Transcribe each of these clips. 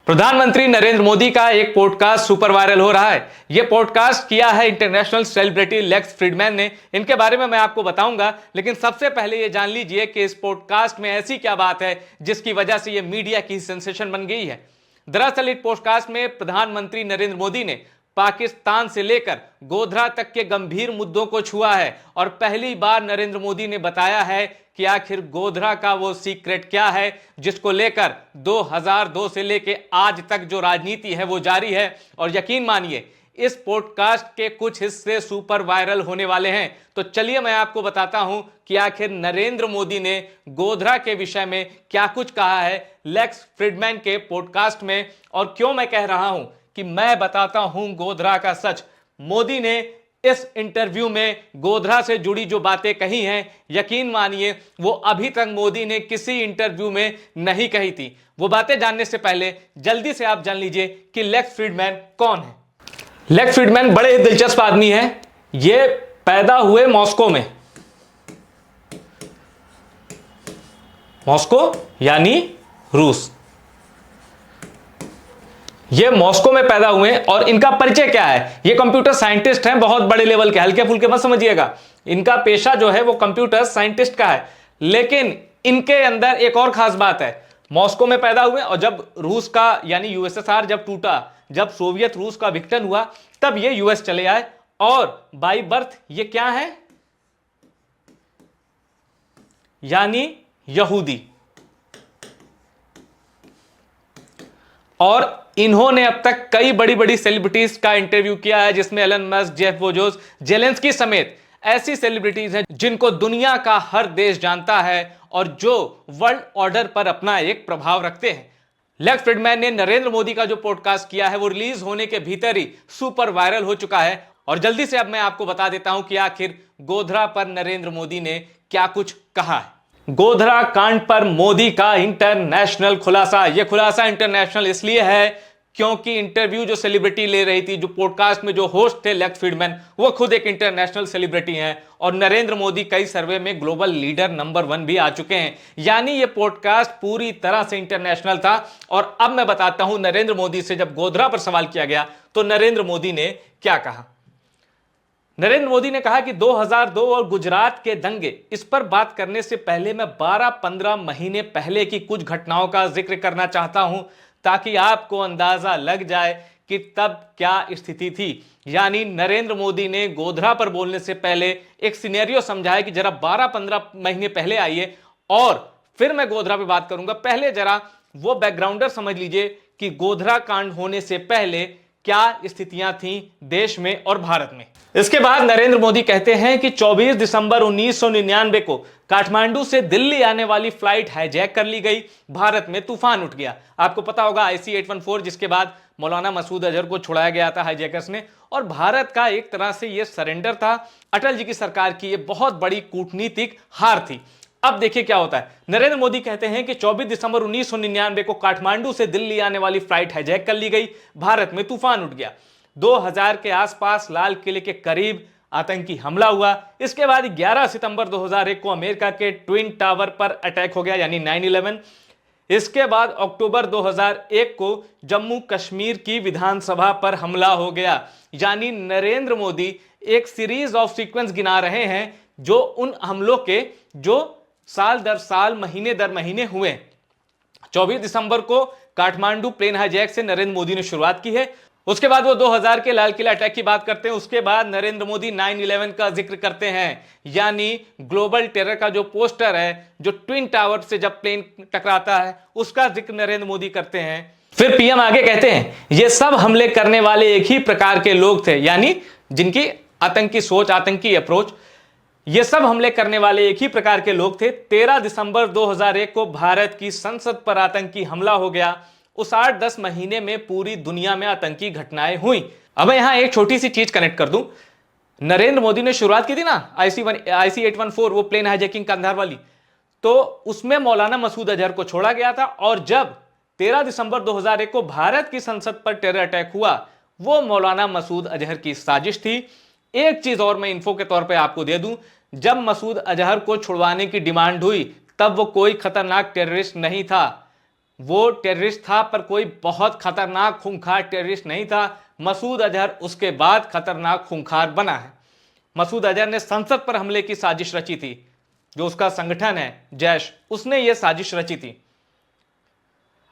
प्रधानमंत्री नरेंद्र मोदी का एक पॉडकास्ट सुपर वायरल हो रहा है। यह पॉडकास्ट किया है इंटरनेशनल सेलिब्रिटी लेक्स फ्रीडमैन ने। इनके बारे में मैं आपको बताऊंगा, लेकिन सबसे पहले यह जान लीजिए कि इस पॉडकास्ट में ऐसी क्या बात है जिसकी वजह से यह मीडिया की सेंसेशन बन गई है। दरअसल इस पॉडकास्ट में प्रधानमंत्री नरेंद्र मोदी ने पाकिस्तान से लेकर गोधरा तक के गंभीर मुद्दों को छुआ है और पहली बार नरेंद्र मोदी ने बताया है कि आखिर गोधरा का वो सीक्रेट क्या है जिसको लेकर 2002 से लेकर आज तक जो राजनीति है वो जारी है। और यकीन मानिए इस पॉडकास्ट के कुछ हिस्से सुपर वायरल होने वाले हैं। तो चलिए मैं आपको बताता हूं कि आखिर नरेंद्र मोदी ने गोधरा के विषय में क्या कुछ कहा है लेक्स फ्रीडमैन के पॉडकास्ट में, और क्यों मैं कह रहा हूं कि मैं बताता हूं गोधरा का सच। मोदी ने इस इंटरव्यू में गोधरा से जुड़ी जो बातें कही हैं, यकीन मानिए वो अभी तक मोदी ने किसी इंटरव्यू में नहीं कही थी। वो बातें जानने से पहले जल्दी से आप जान लीजिए कि लेक्स फ्रीडमैन कौन है। लेक्स फ्रीडमैन बड़े ही दिलचस्प आदमी हैं। ये पैदा हुए मॉस्को में, मॉस्को यानी रूस। ये मॉस्को में पैदा हुए और इनका परिचय क्या है, ये कंप्यूटर साइंटिस्ट हैं, बहुत बड़े लेवल के, हल्के फुल्के मत समझिएगा। इनका पेशा जो है वो कंप्यूटर साइंटिस्ट का है। लेकिन इनके अंदर एक और खास बात है, मॉस्को में पैदा हुए और जब रूस का यानी यूएसएसआर जब टूटा, जब सोवियत रूस का विघटन हुआ, तब ये यूएस चले आए और बाई बर्थ ये क्या है, यानी यहूदी। और इन्होंने अब तक कई बड़ी बड़ी सेलिब्रिटीज का इंटरव्यू किया है, जिसमें Elon Musk, Jeff Bezos, Zelensky समेत ऐसी सेलिब्रिटीज हैं जिनको दुनिया का हर देश जानता है और जो वर्ल्ड ऑर्डर पर अपना एक प्रभाव रखते हैं। लेक्स फ्रीडमैन ने नरेंद्र मोदी का जो पॉडकास्ट किया है वो रिलीज होने के भीतर ही सुपर वायरल हो चुका है। और जल्दी से अब मैं आपको बता देता हूं कि आखिर गोधरा पर नरेंद्र मोदी ने क्या कुछ कहा है। गोधरा कांड पर मोदी का इंटरनेशनल खुलासा। यह खुलासा इंटरनेशनल इसलिए है क्योंकि इंटरव्यू जो सेलिब्रिटी ले रही थी, जो पॉडकास्ट में जो होस्ट थे लेक्स फ्रीडमैन, वो खुद एक इंटरनेशनल सेलिब्रिटी हैं और नरेंद्र मोदी कई सर्वे में ग्लोबल लीडर नंबर 1 भी आ चुके हैं। यानी ये पॉडकास्ट पूरी तरह से इंटरनेशनल था। और अब मैं बताता हूं नरेंद्र मोदी से जब गोधरा पर सवाल किया गया तो नरेंद्र मोदी ने क्या कहा। नरेंद्र मोदी ने कहा कि 2002 और गुजरात के दंगे, इस पर बात करने से पहले मैं 12-15 महीने पहले की कुछ घटनाओं का जिक्र करना चाहता हूं ताकि आपको अंदाजा लग जाए कि तब क्या स्थिति थी। यानी नरेंद्र मोदी ने गोधरा पर बोलने से पहले एक सिनेरियो समझाया कि जरा 12-15 महीने पहले आइए और फिर मैं गोधरा पे बात करूंगा। पहले जरा वो बैकग्राउंडर समझ लीजिए कि गोधरा कांड होने से पहले क्या स्थितियां थीं देश में और भारत में। इसके बाद नरेंद्र मोदी कहते हैं कि 24 दिसंबर 1999 को काठमांडू से दिल्ली आने वाली फ्लाइट हाईजैक कर ली गई। भारत में तूफान उठ गया। आपको पता होगा IC-814, जिसके बाद मौलाना मसूद अजहर को छुड़ाया गया था हाईजैकर्स ने, और भारत का एक तरह से यह सरेंडर था। अटल जी की सरकार की यह बहुत बड़ी कूटनीतिक हार थी। अब देखिए क्या होता है। नरेंद्र मोदी कहते हैं कि 24 दिसंबर 1999 को काठमांडू से दिल्ली आने वाली फ्लाइट हाईजैक कर ली गई, भारत में तूफान उठ गया। 2000 के आसपास लाल किले के करीब आतंकी हमला हुआ। इसके बाद 11 सितंबर 2001 को अमेरिका के ट्विन टावर पर अटैक हो गया, यानी 9/11। इसके बाद अक्टूबर 2001 को जम्मू कश्मीर की विधानसभा पर हमला हो गया। यानी नरेंद्र मोदी एक सीरीज ऑफ सीक्वेंस गिना रहे हैं जो उन हमलों के जो साल दर साल, महीने दर महीने हुए। 24 दिसंबर को काठमांडू प्लेन हाईजैक से नरेंद्र मोदी ने शुरुआत की है। उसके बाद वो 2000 के लाल किला अटैक की बात करते हैं। उसके बाद नरेंद्र मोदी 9/11 का जिक्र करते हैं, यानी ग्लोबल टेरर का जो पोस्टर है, जो ट्विन टावर से जब प्लेन टकराता है, उसका जिक्र नरेंद्र मोदी करते हैं। फिर पीएम आगे कहते हैं ये सब हमले करने वाले एक ही प्रकार के लोग थे, यानी जिनकी आतंकी सोच, आतंकी अप्रोच, ये सब हमले करने वाले एक ही प्रकार के लोग थे। 13 दिसंबर 2001 को भारत की संसद पर आतंकी हमला हो गया। उस 8-10 महीने में पूरी दुनिया में आतंकी घटनाएं हुई। अब मैं यहां एक छोटी सी चीज कनेक्ट कर दूं। नरेंद्र मोदी ने शुरुआत की थी ना IC-814, वो प्लेन हाईजैकिंग कंधार वाली, तो उसमें मौलाना मसूद अजहर को छोड़ा गया था। और जब 13 दिसंबर 2001 को भारत की संसद पर टेरर अटैक हुआ, वो मौलाना मसूद अजहर की साजिश थी। एक चीज और मैं इन्फो के तौर पे आपको दे दूं, जब मसूद अजहर को छुड़वाने की डिमांड हुई तब वो कोई खतरनाक टेररिस्ट नहीं था। वो टेररिस्ट था, पर कोई बहुत खतरनाक खूंखार टेररिस्ट नहीं था। मसूद अजहर उसके बाद खतरनाक खूंखार बना है। मसूद अजहर ने संसद पर हमले की साजिश रची थी। जो उसका संगठन है जैश, उसने यह साजिश रची थी।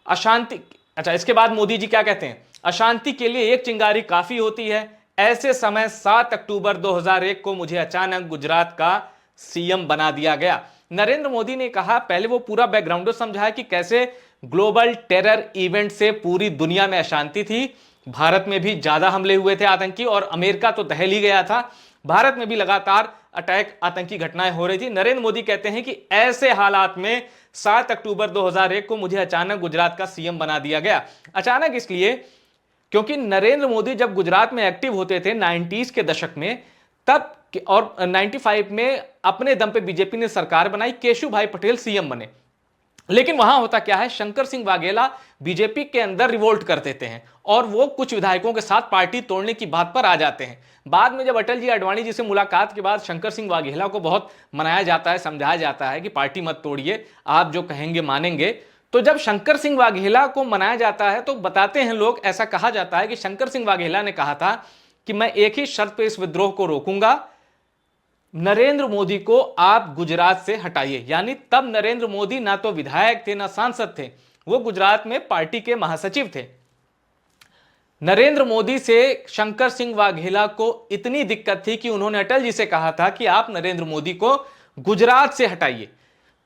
अशांति, अच्छा, इसके बाद मोदी जी क्या कहते हैं? अशांति के लिए एक चिंगारी काफी होती है। ऐसे समय 7 अक्टूबर 2001 को मुझे अचानक गुजरात का सीएम बना दिया गया। नरेंद्र मोदी ने कहा, पहले वो पूरा बैकग्राउंड समझाया कि कैसे ग्लोबल टेरर इवेंट से पूरी दुनिया में अशांति थी। भारत में भी ज्यादा हमले हुए थे आतंकी, और अमेरिका तो दहल ही गया था। भारत में भी लगातार अटैक, आतंकी घटनाएं हो रही थी। नरेंद्र मोदी कहते हैं कि ऐसे हालात में 7 अक्टूबर 2001 को मुझे अचानक गुजरात का सीएम बना दिया गया। अचानक इसलिए क्योंकि नरेंद्र मोदी जब गुजरात में एक्टिव होते थे 90s के दशक में, तब और 95 में अपने दम पे बीजेपी ने सरकार बनाई, केशु भाई पटेल सीएम बने। लेकिन वहां होता क्या है, शंकर सिंह वाघेला बीजेपी के अंदर रिवोल्ट कर देते हैं और वो कुछ विधायकों के साथ पार्टी तोड़ने की बात पर आ जाते हैं। बाद में जब अटल जी आडवाणी जी से मुलाकात के बाद शंकर सिंह वाघेला को बहुत मनाया जाता है, समझाया जाता है कि पार्टी मत तोड़िए, आप जो कहेंगे मानेंगे। तो जब शंकर सिंह वाघेला को मनाया जाता है तो बताते हैं लोग, ऐसा कहा जाता है कि शंकर सिंह वाघेला ने कहा था कि मैं एक ही शर्त पे इस विद्रोह को रोकूंगा, नरेंद्र मोदी को आप गुजरात से हटाइए। यानी तब नरेंद्र मोदी ना तो विधायक थे ना सांसद थे, वो गुजरात में पार्टी के महासचिव थे। नरेंद्र मोदी से शंकर सिंह वाघेला को इतनी दिक्कत थी कि उन्होंने अटल जी से कहा था कि आप नरेंद्र मोदी को गुजरात से हटाइए।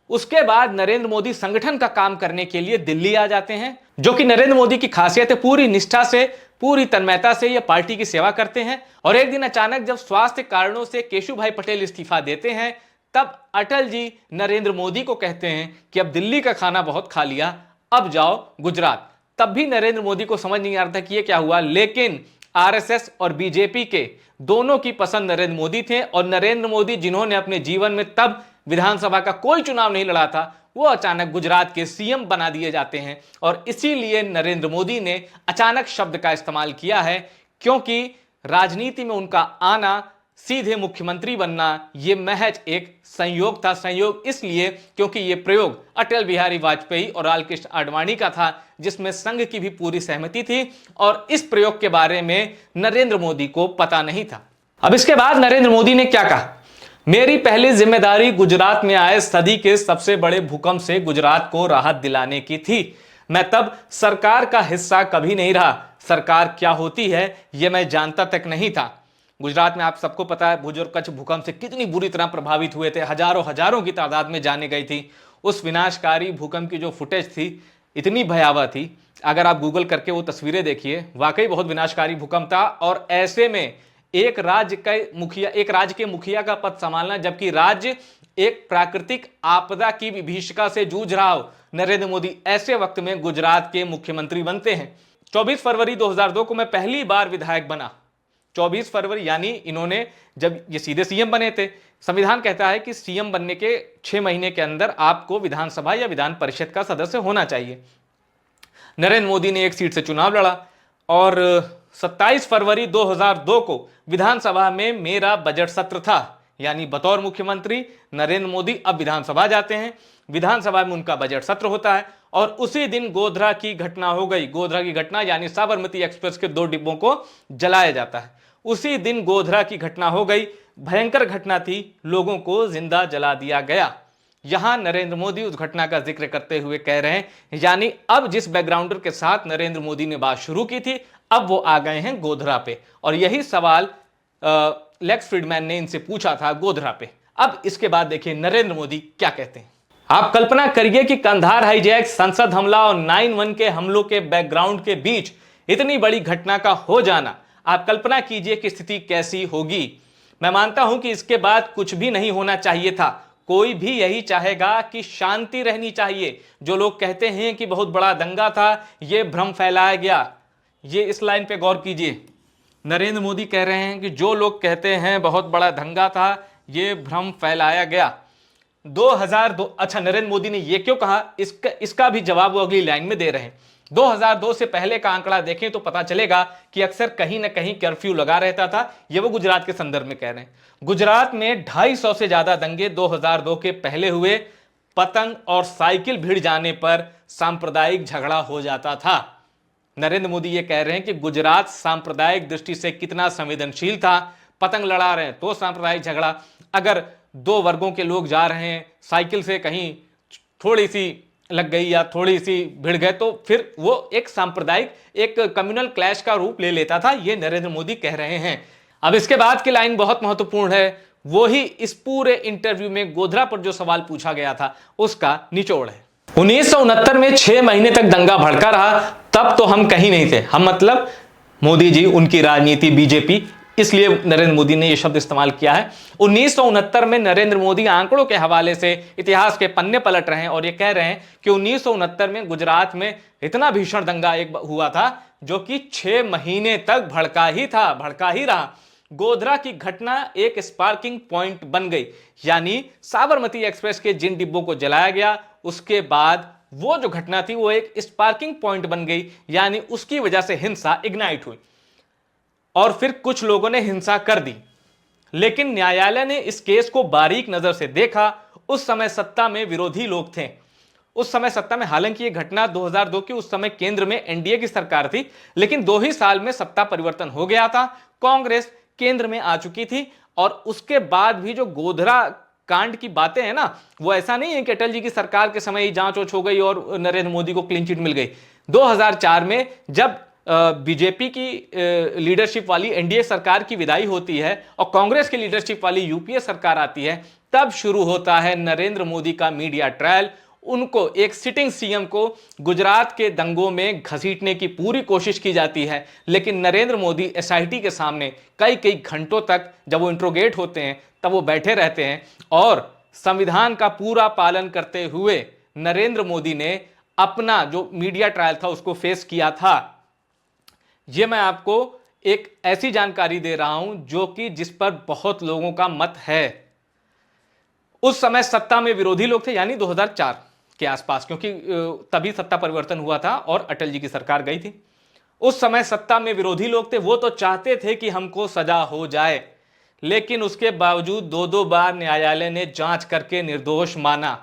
उसके बाद नरेंद्र मोदी संगठन का काम करने के लिए दिल्ली आ जाते हैं, जो कि नरेंद्र मोदी की खासियत है। पूरी निष्ठा से, पूरी तन्मयता से ये पार्टी की सेवा करते हैं। और एक दिन अचानक जब स्वास्थ्य कारणों से केशु भाई पटेल इस्तीफा देते हैं, तब अटल जी नरेंद्र मोदी को कहते हैं कि अब दिल्ली का खाना बहुत खा लिया, अब जाओ गुजरात। तब भी नरेंद्र मोदी को समझ नहीं आ रहा था कि ये क्या हुआ, लेकिन आरएसएस और बीजेपी के दोनों की पसंद नरेंद्र मोदी थे। और नरेंद्र मोदी, जिन्होंने अपने जीवन में तब विधानसभा का कोई चुनाव नहीं लड़ा था, वो अचानक गुजरात के सीएम बना दिए जाते हैं। और इसीलिए नरेंद्र मोदी ने अचानक शब्द का इस्तेमाल किया है, क्योंकि राजनीति में उनका आना, सीधे मुख्यमंत्री बनना, यह महज एक संयोग था। संयोग इसलिए क्योंकि यह प्रयोग अटल बिहारी वाजपेयी और लालकृष्ण आडवाणी का था, जिसमें संघ की भी पूरी सहमति थी, और इस प्रयोग के बारे में नरेंद्र मोदी को पता नहीं था। अब इसके बाद नरेंद्र मोदी ने क्या कहा, मेरी पहली जिम्मेदारी गुजरात में आए सदी के सबसे बड़े भूकंप से गुजरात को राहत दिलाने की थी। मैं तब सरकार का हिस्सा कभी नहीं रहा। सरकार क्या होती है यह मैं जानता तक नहीं था। गुजरात में आप सबको पता है भुज और कच्छ भूकंप से कितनी बुरी तरह प्रभावित हुए थे, हजारों हजारों की तादाद में जाने गई थी। उस विनाशकारी भूकंप की जो फुटेज थी इतनी भयावह थी, अगर आप गूगल करके वो तस्वीरें देखिए, वाकई बहुत विनाशकारी भूकंप था। और ऐसे में एक राज्य के मुखिया का पद संभालना, जबकि राज्य एक प्राकृतिक आपदा की विभीषिका से जूझ रहा हो, नरेंद्र मोदी ऐसे वक्त में गुजरात के मुख्यमंत्री बनते हैं। 24 फरवरी 2002 को मैं पहली बार विधायक बना। 24 फरवरी यानी इन्होंने, जब ये सीधे सीएम बने थे, संविधान कहता है कि सीएम बनने के 6 महीने के अंदर आपको विधानसभा या विधान परिषद का सदस्य होना चाहिए। नरेंद्र मोदी ने एक सीट से चुनाव लड़ा और 27 फरवरी 2002 को विधानसभा में मेरा बजट सत्र था। यानी बतौर मुख्यमंत्री नरेंद्र मोदी अब विधानसभा जाते हैं, विधानसभा में उनका बजट सत्र होता है, और उसी दिन गोधरा की घटना हो गई। गोधरा की घटना यानी साबरमती एक्सप्रेस के 2 डिब्बों को जलाया जाता है। उसी दिन गोधरा की घटना हो गई, भयंकर घटना थी, लोगों को जिंदा जला दिया गया। यहां नरेंद्र मोदी उस घटना का जिक्र करते हुए कह रहे हैं, यानी अब जिस बैकग्राउंडर के साथ नरेंद्र मोदी ने बात शुरू की थी, अब वो आ गए हैं गोधरा पे। और यही सवाल लेक्स फ्रीडमैन ने इनसे पूछा था गोधरा पे। अब इसके बाद देखिए नरेंद्र मोदी क्या कहते हैं। आप कल्पना करिए कि कंधार हाईजैक, संसद हमला और 9/11 के हमलों के बैकग्राउंड के बीच इतनी बड़ी घटना का हो जाना, आप कल्पना कीजिए कि स्थिति कैसी होगी। मैं मानता हूं कि इसके बाद कुछ भी नहीं होना चाहिए था। कोई भी यही चाहेगा कि शांति रहनी चाहिए। जो लोग कहते हैं कि बहुत बड़ा दंगा था, यह भ्रम फैलाया गया, ये इस लाइन पे गौर कीजिए। नरेंद्र मोदी कह रहे हैं कि जो लोग कहते हैं बहुत बड़ा दंगा था, ये भ्रम फैलाया गया। 2002, अच्छा, नरेंद्र मोदी ने ये क्यों कहा, इसका भी जवाब वो अगली लाइन में दे रहे हैं। 2002 से पहले का आंकड़ा देखें तो पता चलेगा कि अक्सर कहीं ना कहीं कर्फ्यू लगा रहता था। ये वो गुजरात के संदर्भ में कह रहे हैं। गुजरात में 250 से ज्यादा दंगे 2002 के पहले हुए। पतंग और साइकिल भिड़ जाने पर सांप्रदायिक झगड़ा हो जाता था। नरेंद्र मोदी ये कह रहे हैं कि गुजरात सांप्रदायिक दृष्टि से कितना संवेदनशील था। पतंग लड़ा रहे हैं तो सांप्रदायिक झगड़ा, अगर दो वर्गों के लोग जा रहे हैं साइकिल से, कहीं थोड़ी सी लग गई या थोड़ी सी भिड़ गए तो फिर वो एक सांप्रदायिक, एक कम्युनल क्लैश का रूप ले लेता था। ये नरेंद्र मोदी कह रहे हैं। अब इसके बाद की लाइन बहुत महत्वपूर्ण है, वो ही इस पूरे इंटरव्यू में गोधरा पर जो सवाल पूछा गया था उसका निचोड़ है। 1969 में 6 महीने तक दंगा भड़का रहा, तब तो हम कहीं नहीं थे। हम मतलब मोदी जी, उनकी राजनीति, बीजेपी, इसलिए नरेंद्र मोदी ने यह शब्द इस्तेमाल किया है। 1969 में नरेंद्र मोदी आंकड़ों के हवाले से इतिहास के पन्ने पलट रहे हैं और यह कह रहे हैं कि 1969 में गुजरात में इतना भीषण दंगा एक हुआ था जो कि 6 महीने तक भड़का ही रहा। गोधरा की घटना एक स्पार्किंग पॉइंट बन गई, यानी साबरमती एक्सप्रेस के जिन डिब्बों को जलाया गया उसके बाद वो जो घटना थी वो एक स्पार्किंग पॉइंट बन गई, यानी उसकी वजह से हिंसा इग्नाइट हुई और फिर कुछ लोगों ने हिंसा कर दी। लेकिन न्यायालय ने इस केस को बारीक नजर से देखा। उस समय सत्ता में विरोधी लोग थे, उस समय सत्ता में, हालांकि यह घटना 2002 की, उस समय केंद्र में एनडीए की सरकार थी, लेकिन 2 ही साल में सत्ता परिवर्तन हो गया था, कांग्रेस केंद्र में आ चुकी थी। और उसके बाद भी जो गोधरा कांड की बातें हैं ना, वो ऐसा नहीं है कि अटल जी की सरकार के समय ही जांच हो गई और नरेंद्र मोदी को क्लीन चिट मिल गई। 2004 में जब बीजेपी की लीडरशिप वाली एनडीए सरकार की विदाई होती है और कांग्रेस की लीडरशिप वाली यूपीए सरकार आती है, तब शुरू होता है नरेंद्र मोदी का मीडिया ट्रायल। उनको, एक सिटिंग सीएम को गुजरात के दंगों में घसीटने की पूरी कोशिश की जाती है, लेकिन नरेंद्र मोदी एसआईटी के सामने कई घंटों तक जब वो इंट्रोगेट होते हैं तब वो बैठे रहते हैं और संविधान का पूरा पालन करते हुए नरेंद्र मोदी ने अपना जो मीडिया ट्रायल था उसको फेस किया था। यह मैं आपको एक ऐसी जानकारी दे रहा हूं जो कि जिस पर बहुत लोगों का मत है। उस समय सत्ता में विरोधी लोग थे, यानी 2004 के आसपास, क्योंकि तभी सत्ता परिवर्तन हुआ था और अटल जी की सरकार गई थी। उस समय सत्ता में विरोधी लोग थे, वो तो चाहते थे कि हमको सजा हो जाए, लेकिन उसके बावजूद 2 बार न्यायालय ने जांच करके निर्दोष माना।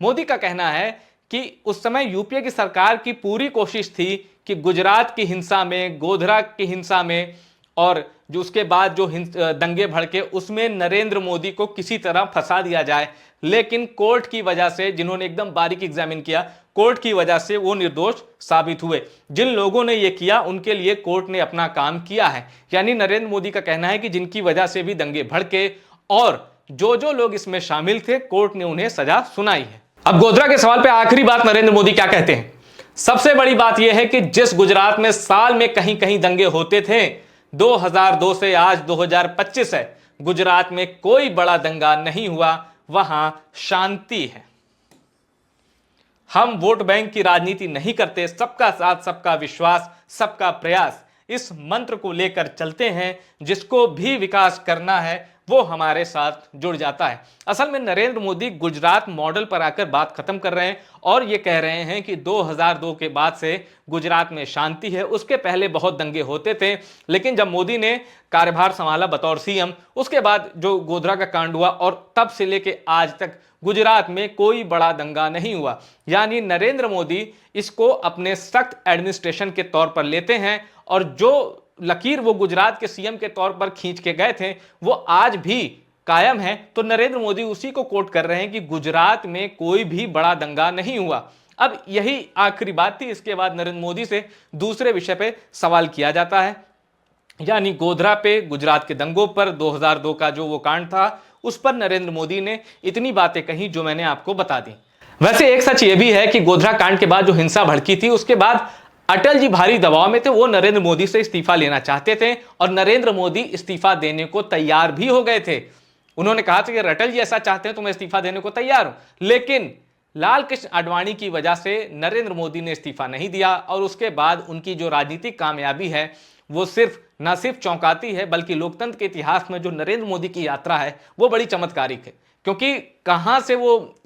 मोदी का कहना है कि उस समय यूपीए की सरकार की पूरी कोशिश थी कि गुजरात की हिंसा में, गोधरा की हिंसा में और जो उसके बाद जो दंगे भड़के उसमें नरेंद्र मोदी को किसी तरह फंसा दिया जाए, लेकिन कोर्ट की वजह से, जिन्होंने एकदम बारीक एग्जामिन किया, कोर्ट की वजह से वो निर्दोष साबित हुए। जिन लोगों ने ये किया उनके लिए कोर्ट ने अपना काम किया है। यानी नरेंद्र मोदी का कहना है कि जिनकी वजह से भी दंगे भड़के और जो लोग इसमें शामिल थे, कोर्ट ने उन्हें सजा सुनाई है। अब गोधरा के सवाल पे आखिरी बात नरेंद्र मोदी क्या कहते हैं। सबसे बड़ी बात यह है कि जिस गुजरात में साल में कहीं दंगे होते थे, 2002 से आज 2025 है, गुजरात में कोई बड़ा दंगा नहीं हुआ, वहां शांति है। हम वोट बैंक की राजनीति नहीं करते, सबका साथ, सबका विश्वास, सबका प्रयास, इस मंत्र को लेकर चलते हैं। जिसको भी विकास करना है वो हमारे साथ जुड़ जाता है। असल में नरेंद्र मोदी गुजरात मॉडल पर आकर बात खत्म कर रहे हैं और ये कह रहे हैं कि 2002 के बाद से गुजरात में शांति है। उसके पहले बहुत दंगे होते थे, लेकिन जब मोदी ने कार्यभार संभाला बतौर सीएम, उसके बाद जो गोधरा का कांड हुआ और तब से लेके आज तक गुजरात में कोई बड़ा दंगा नहीं हुआ। यानी नरेंद्र मोदी इसको अपने सख्त एडमिनिस्ट्रेशन के तौर पर लेते हैं और जो लकीर वो गुजरात के सीएम के तौर पर खींच के गए थे वो आज भी कायम है। तो नरेंद्र मोदी उसी को कोट कर रहे हैं कि गुजरात में कोई भी बड़ा दंगा नहीं हुआ। अब यही आखिरी बात थी। इसके बाद नरेंद्र मोदी से दूसरे विषय पे सवाल किया जाता है, यानी गोधरा पे, गुजरात के दंगों पर, 2002 का जो वो कांड था उस पर नरेंद्र मोदी ने इतनी बातें कही जो मैंने आपको बता दी। वैसे एक सच ये भी है कि गोधरा कांड के बाद जो हिंसा भड़की थी उसके बाद अटल जी भारी दबाव में थे। वो नरेंद्र मोदी से इस्तीफा लेना चाहते थे और नरेंद्र मोदी इस्तीफा देने को तैयार भी हो गए थे। उन्होंने कहा था कि अटल जी ऐसा चाहते हैं तो मैं इस्तीफा देने को तैयार हूं, लेकिन लाल कृष्ण आडवाणी की वजह से नरेंद्र मोदी ने इस्तीफा नहीं दिया और उसके बाद उनकी जो राजनीतिक कामयाबी है वो न सिर्फ चौंकाती है बल्कि लोकतंत्र के इतिहास में जो नरेंद्र मोदी की यात्रा है वो बड़ी चमत्कारिक है। क्योंकि कहां से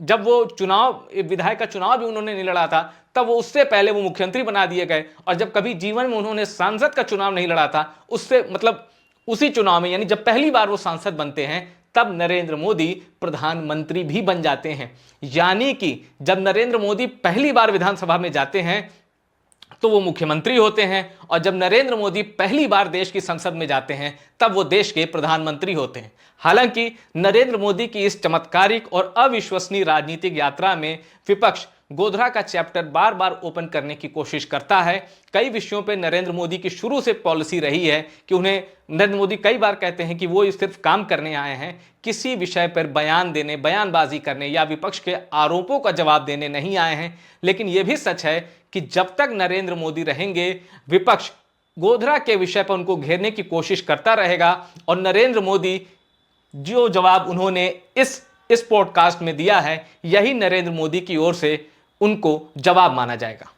जब वो चुनाव, विधायक का चुनाव भी उन्होंने नहीं लड़ा था, तब वो उससे पहले वो मुख्यमंत्री बना दिए गए और जब कभी जीवन में उन्होंने सांसद का चुनाव नहीं लड़ा था, उससे मतलब उसी चुनाव में, यानी जब पहली बार वो सांसद बनते हैं तब नरेंद्र मोदी प्रधानमंत्री भी बन जाते हैं। यानी कि जब नरेंद्र मोदी पहली बार विधानसभा में जाते हैं तो वो मुख्यमंत्री होते हैं, और जब नरेंद्र मोदी पहली बार देश की संसद में जाते हैं तब वो देश के प्रधानमंत्री होते हैं। हालांकि नरेंद्र मोदी की इस चमत्कारिक और अविश्वसनीय राजनीतिक यात्रा में विपक्ष गोधरा का चैप्टर बार बार ओपन करने की कोशिश करता है। कई विषयों पर नरेंद्र मोदी की शुरू से पॉलिसी रही है कि उन्हें, नरेंद्र मोदी कई बार कहते हैं कि वो सिर्फ काम करने आए हैं, किसी विषय पर बयान देने, बयानबाजी करने या विपक्ष के आरोपों का जवाब देने नहीं आए हैं। लेकिन यह भी सच है कि जब तक नरेंद्र मोदी रहेंगे, विपक्ष गोधरा के विषय पर उनको घेरने की कोशिश करता रहेगा, और नरेंद्र मोदी जो जवाब उन्होंने इस पॉडकास्ट में दिया है, यही नरेंद्र मोदी की ओर से उनको जवाब माना जाएगा।